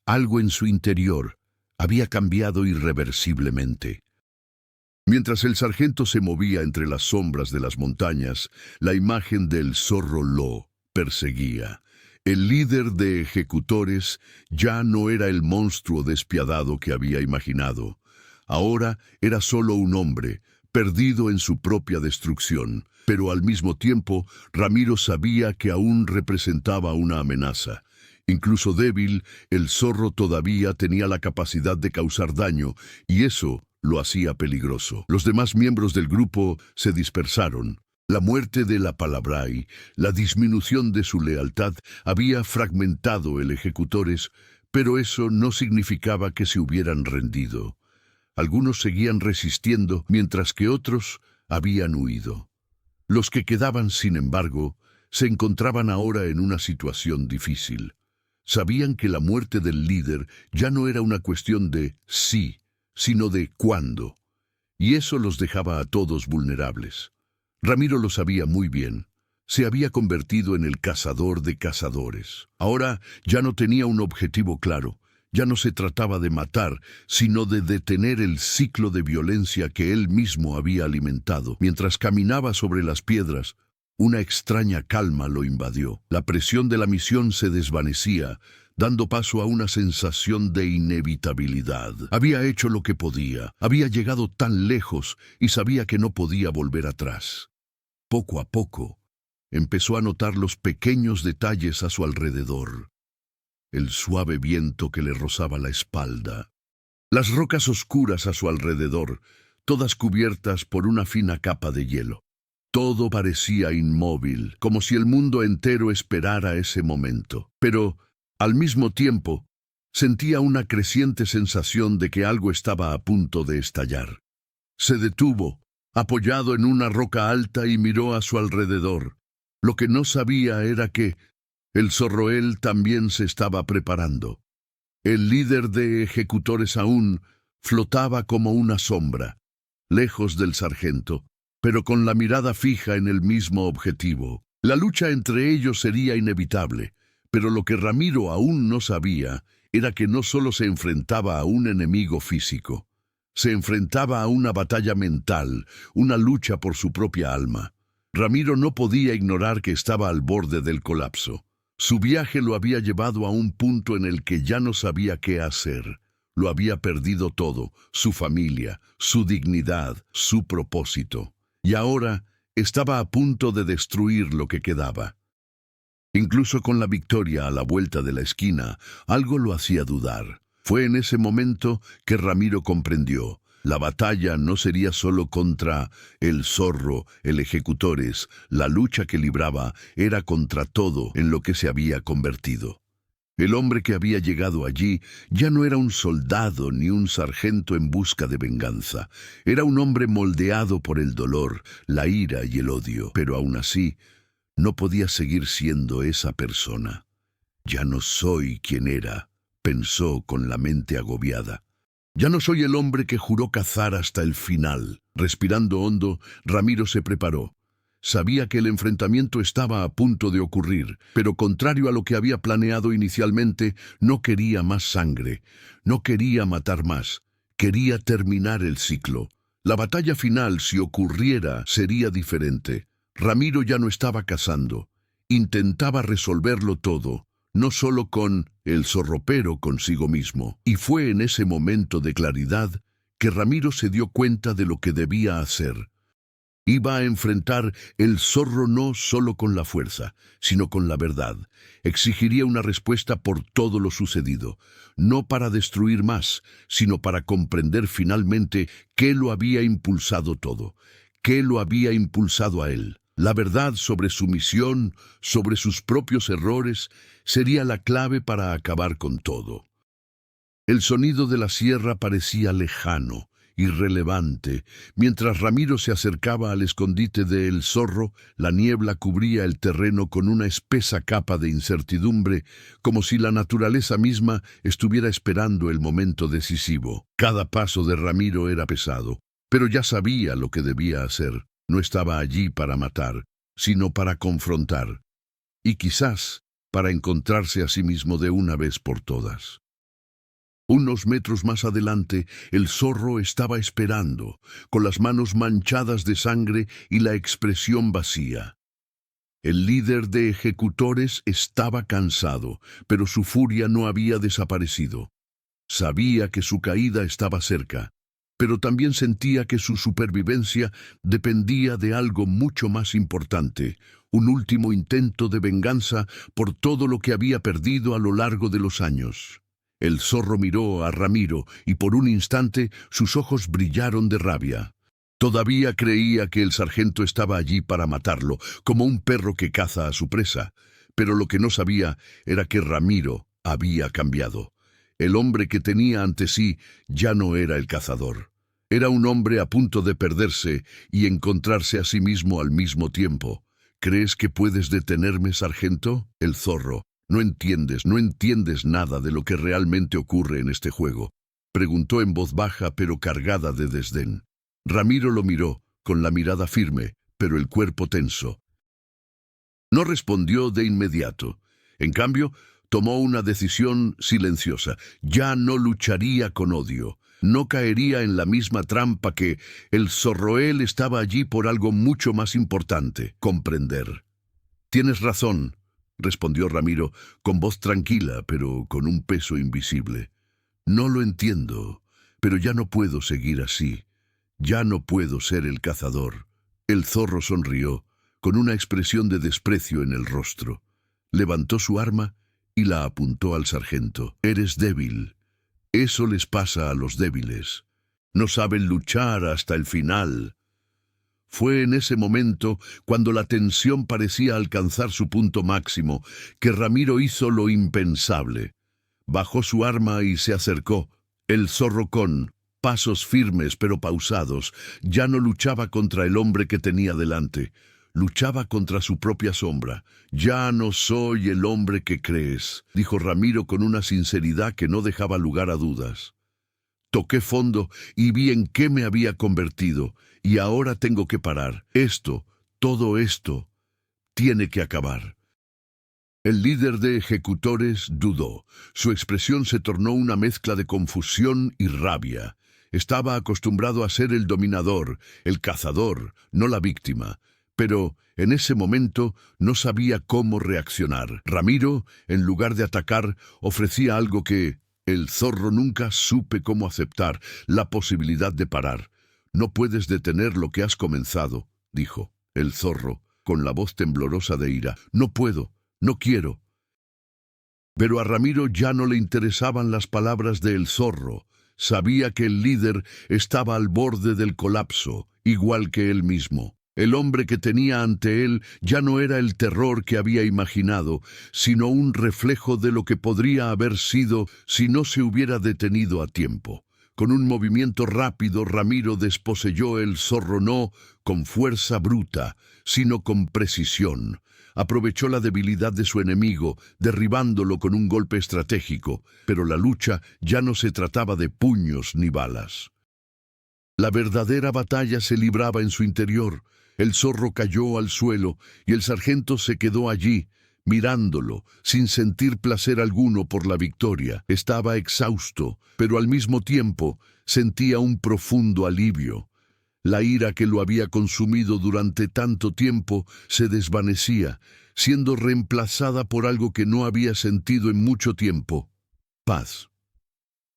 Algo en su interior había cambiado irreversiblemente. Mientras el sargento se movía entre las sombras de las montañas, la imagen del zorro lo perseguía. El líder de ejecutores ya no era el monstruo despiadado que había imaginado. Ahora era solo un hombre, perdido en su propia destrucción, pero al mismo tiempo Ramiro sabía que aún representaba una amenaza. Incluso débil, el zorro todavía tenía la capacidad de causar daño, y eso lo hacía peligroso. Los demás miembros del grupo se dispersaron. La muerte de la Palabray, la disminución de su lealtad, había fragmentado el ejecutores, pero eso no significaba que se hubieran rendido. Algunos seguían resistiendo, mientras que otros habían huido. Los que quedaban, sin embargo, se encontraban ahora en una situación difícil. Sabían que la muerte del líder ya no era una cuestión de sí, sino de cuándo, y eso los dejaba a todos vulnerables. Ramiro lo sabía muy bien. Se había convertido en el cazador de cazadores. Ahora ya no tenía un objetivo claro. Ya no se trataba de matar, sino de detener el ciclo de violencia que él mismo había alimentado. Mientras caminaba sobre las piedras, una extraña calma lo invadió. La presión de la misión se desvanecía, dando paso a una sensación de inevitabilidad. Había hecho lo que podía, había llegado tan lejos y sabía que no podía volver atrás. Poco a poco, empezó a notar los pequeños detalles a su alrededor. El suave viento que le rozaba la espalda, las rocas oscuras a su alrededor, todas cubiertas por una fina capa de hielo. Todo parecía inmóvil, como si el mundo entero esperara ese momento. Pero, al mismo tiempo, sentía una creciente sensación de que algo estaba a punto de estallar. Se detuvo, apoyado en una roca alta, y miró a su alrededor. Lo que no sabía era que el Zorroel también se estaba preparando. El líder de ejecutores aún flotaba como una sombra, lejos del sargento, pero con la mirada fija en el mismo objetivo. La lucha entre ellos sería inevitable, pero lo que Ramiro aún no sabía era que no solo se enfrentaba a un enemigo físico, se enfrentaba a una batalla mental, una lucha por su propia alma. Ramiro no podía ignorar que estaba al borde del colapso. Su viaje lo había llevado a un punto en el que ya no sabía qué hacer. Lo había perdido todo: su familia, su dignidad, su propósito. Y ahora estaba a punto de destruir lo que quedaba. Incluso con la victoria a la vuelta de la esquina, algo lo hacía dudar. Fue en ese momento que Ramiro comprendió: la batalla no sería solo contra el zorro, el ejecutores. La lucha que libraba era contra todo en lo que se había convertido. El hombre que había llegado allí ya no era un soldado ni un sargento en busca de venganza. Era un hombre moldeado por el dolor, la ira y el odio. Pero aún así, no podía seguir siendo esa persona. Ya no soy quien era, pensó con la mente agobiada. Ya no soy el hombre que juró cazar hasta el final. Respirando hondo, Ramiro se preparó. Sabía que el enfrentamiento estaba a punto de ocurrir, pero contrario a lo que había planeado inicialmente, no quería más sangre, no quería matar más, quería terminar el ciclo. La batalla final, si ocurriera, sería diferente. Ramiro ya no estaba cazando, intentaba resolverlo todo, no solo con el zorropero consigo mismo. Y fue en ese momento de claridad que Ramiro se dio cuenta de lo que debía hacer. Iba a enfrentar el zorro no solo con la fuerza, sino con la verdad. Exigiría una respuesta por todo lo sucedido, no para destruir más, sino para comprender finalmente qué lo había impulsado todo, qué lo había impulsado a él. La verdad sobre su misión, sobre sus propios errores, sería la clave para acabar con todo. El sonido de la sierra parecía lejano, irrelevante. Mientras Ramiro se acercaba al escondite del zorro, la niebla cubría el terreno con una espesa capa de incertidumbre, como si la naturaleza misma estuviera esperando el momento decisivo. Cada paso de Ramiro era pesado, pero ya sabía lo que debía hacer. No estaba allí para matar, sino para confrontar, y quizás para encontrarse a sí mismo de una vez por todas. Unos metros más adelante, el zorro estaba esperando, con las manos manchadas de sangre y la expresión vacía. El líder de ejecutores estaba cansado, pero su furia no había desaparecido. Sabía que su caída estaba cerca, pero también sentía que su supervivencia dependía de algo mucho más importante, un último intento de venganza por todo lo que había perdido a lo largo de los años. El zorro miró a Ramiro y por un instante sus ojos brillaron de rabia. Todavía creía que el sargento estaba allí para matarlo, como un perro que caza a su presa, pero lo que no sabía era que Ramiro había cambiado. El hombre que tenía ante sí ya no era el cazador. Era un hombre a punto de perderse y encontrarse a sí mismo al mismo tiempo. ¿Crees que puedes detenerme, sargento? El zorro. No entiendes nada de lo que realmente ocurre en este juego, preguntó en voz baja pero cargada de desdén. Ramiro lo miró, con la mirada firme, pero el cuerpo tenso. No respondió de inmediato. En cambio, tomó una decisión silenciosa. Ya no lucharía con odio. No caería en la misma trampa que el zorroel estaba allí por algo mucho más importante, comprender. Tienes razón, respondió Ramiro, con voz tranquila, pero con un peso invisible. No lo entiendo, pero ya no puedo seguir así. Ya no puedo ser el cazador. El zorro sonrió, con una expresión de desprecio en el rostro. Levantó su arma y la apuntó al sargento. Eres débil. Eso les pasa a los débiles. No saben luchar hasta el final. Fue en ese momento, cuando la tensión parecía alcanzar su punto máximo, que Ramiro hizo lo impensable. Bajó su arma y se acercó. El zorro, con pasos firmes pero pausados, ya no luchaba contra el hombre que tenía delante. Luchaba contra su propia sombra. «Ya no soy el hombre que crees», dijo Ramiro con una sinceridad que no dejaba lugar a dudas. Toqué fondo y vi en qué me había convertido, y ahora tengo que parar. Todo esto, tiene que acabar. El líder de ejecutores dudó. Su expresión se tornó una mezcla de confusión y rabia. Estaba acostumbrado a ser el dominador, el cazador, no la víctima. Pero en ese momento no sabía cómo reaccionar. Ramiro, en lugar de atacar, ofrecía algo que el zorro nunca supe cómo aceptar, la posibilidad de parar. «No puedes detener lo que has comenzado», dijo el zorro, con la voz temblorosa de ira. «No puedo, no quiero». Pero a Ramiro ya no le interesaban las palabras del zorro. Sabía que el líder estaba al borde del colapso, igual que él mismo. El hombre que tenía ante él ya no era el terror que había imaginado, sino un reflejo de lo que podría haber sido si no se hubiera detenido a tiempo. Con un movimiento rápido, Ramiro desposeyó el zorro no con fuerza bruta, sino con precisión. Aprovechó la debilidad de su enemigo, derribándolo con un golpe estratégico, pero la lucha ya no se trataba de puños ni balas. La verdadera batalla se libraba en su interior. El zorro cayó al suelo y el sargento se quedó allí, mirándolo, sin sentir placer alguno por la victoria. Estaba exhausto, pero al mismo tiempo sentía un profundo alivio. La ira que lo había consumido durante tanto tiempo se desvanecía, siendo reemplazada por algo que no había sentido en mucho tiempo: paz.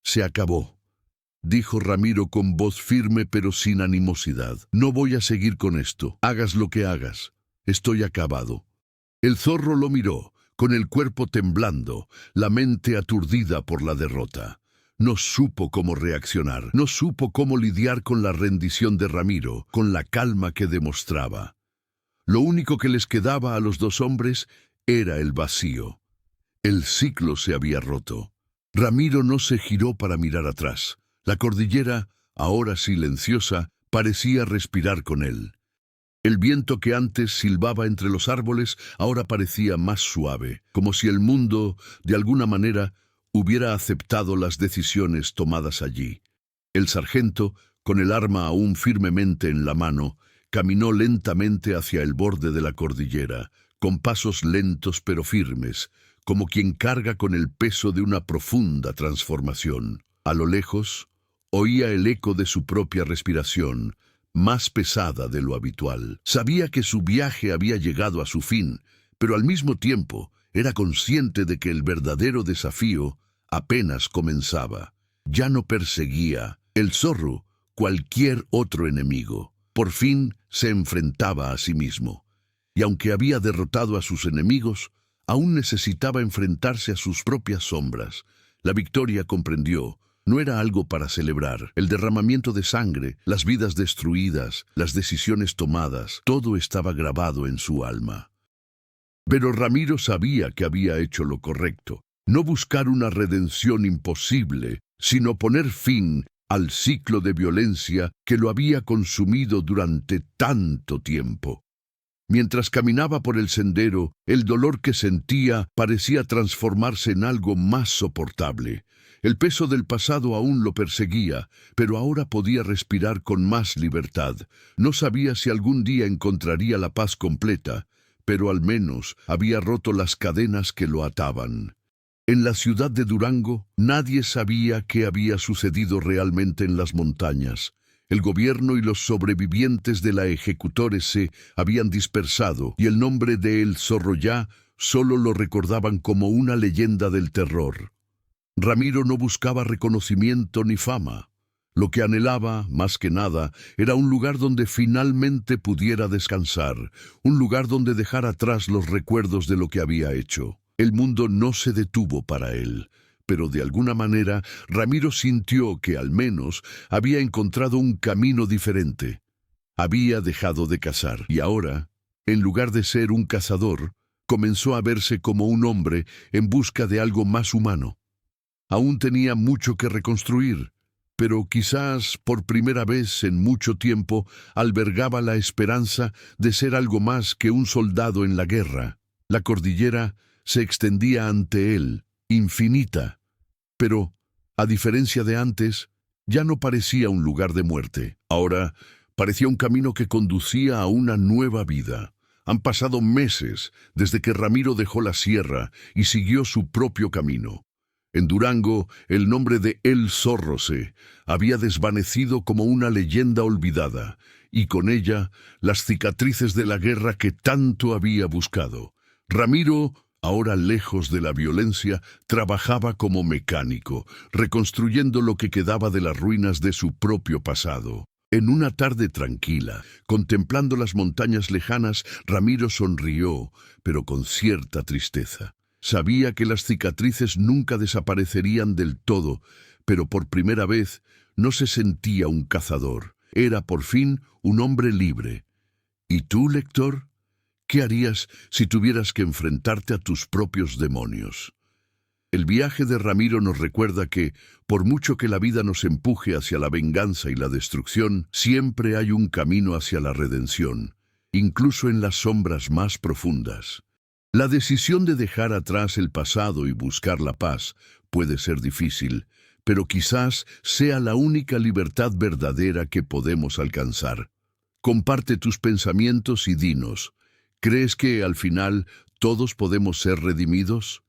Se acabó, dijo Ramiro con voz firme pero sin animosidad. No voy a seguir con esto. Hagas lo que hagas. Estoy acabado. El zorro lo miró, con el cuerpo temblando, la mente aturdida por la derrota. No supo cómo reaccionar, no supo cómo lidiar con la rendición de Ramiro, con la calma que demostraba. Lo único que les quedaba a los dos hombres era el vacío. El ciclo se había roto. Ramiro no se giró para mirar atrás. La cordillera, ahora silenciosa, parecía respirar con él. El viento que antes silbaba entre los árboles ahora parecía más suave, como si el mundo, de alguna manera, hubiera aceptado las decisiones tomadas allí. El sargento, con el arma aún firmemente en la mano, caminó lentamente hacia el borde de la cordillera, con pasos lentos pero firmes, como quien carga con el peso de una profunda transformación. A lo lejos, oía el eco de su propia respiración, más pesada de lo habitual. Sabía que su viaje había llegado a su fin, pero al mismo tiempo era consciente de que el verdadero desafío apenas comenzaba. Ya no perseguía el zorro, cualquier otro enemigo. Por fin se enfrentaba a sí mismo. Y aunque había derrotado a sus enemigos, aún necesitaba enfrentarse a sus propias sombras. La victoria, comprendió, no era algo para celebrar. El derramamiento de sangre, las vidas destruidas, las decisiones tomadas, todo estaba grabado en su alma. Pero Ramiro sabía que había hecho lo correcto. No buscar una redención imposible, sino poner fin al ciclo de violencia que lo había consumido durante tanto tiempo. Mientras caminaba por el sendero, el dolor que sentía parecía transformarse en algo más soportable. El peso del pasado aún lo perseguía, pero ahora podía respirar con más libertad. No sabía si algún día encontraría la paz completa, pero al menos había roto las cadenas que lo ataban. En la ciudad de Durango, nadie sabía qué había sucedido realmente en las montañas. El gobierno y los sobrevivientes de la ejecutores se habían dispersado, y el nombre de El Zorro ya solo lo recordaban como una leyenda del terror. Ramiro no buscaba reconocimiento ni fama. Lo que anhelaba, más que nada, era un lugar donde finalmente pudiera descansar, un lugar donde dejar atrás los recuerdos de lo que había hecho. El mundo no se detuvo para él, pero de alguna manera Ramiro sintió que al menos había encontrado un camino diferente. Había dejado de cazar y ahora, en lugar de ser un cazador, comenzó a verse como un hombre en busca de algo más humano. Aún tenía mucho que reconstruir, pero quizás por primera vez en mucho tiempo albergaba la esperanza de ser algo más que un soldado en la guerra. La cordillera se extendía ante él, infinita, pero, a diferencia de antes, ya no parecía un lugar de muerte. Ahora parecía un camino que conducía a una nueva vida. Han pasado meses desde que Ramiro dejó la sierra y siguió su propio camino. En Durango, el nombre de El Zorro se había desvanecido como una leyenda olvidada, y con ella las cicatrices de la guerra que tanto había buscado. Ramiro, ahora lejos de la violencia, trabajaba como mecánico, reconstruyendo lo que quedaba de las ruinas de su propio pasado. En una tarde tranquila, contemplando las montañas lejanas, Ramiro sonrió, pero con cierta tristeza. Sabía que las cicatrices nunca desaparecerían del todo, pero por primera vez no se sentía un cazador. Era por fin un hombre libre. ¿Y tú, lector? ¿Qué harías si tuvieras que enfrentarte a tus propios demonios? El viaje de Ramiro nos recuerda que, por mucho que la vida nos empuje hacia la venganza y la destrucción, siempre hay un camino hacia la redención, incluso en las sombras más profundas. La decisión de dejar atrás el pasado y buscar la paz puede ser difícil, pero quizás sea la única libertad verdadera que podemos alcanzar. Comparte tus pensamientos y dinos, ¿crees que al final todos podemos ser redimidos?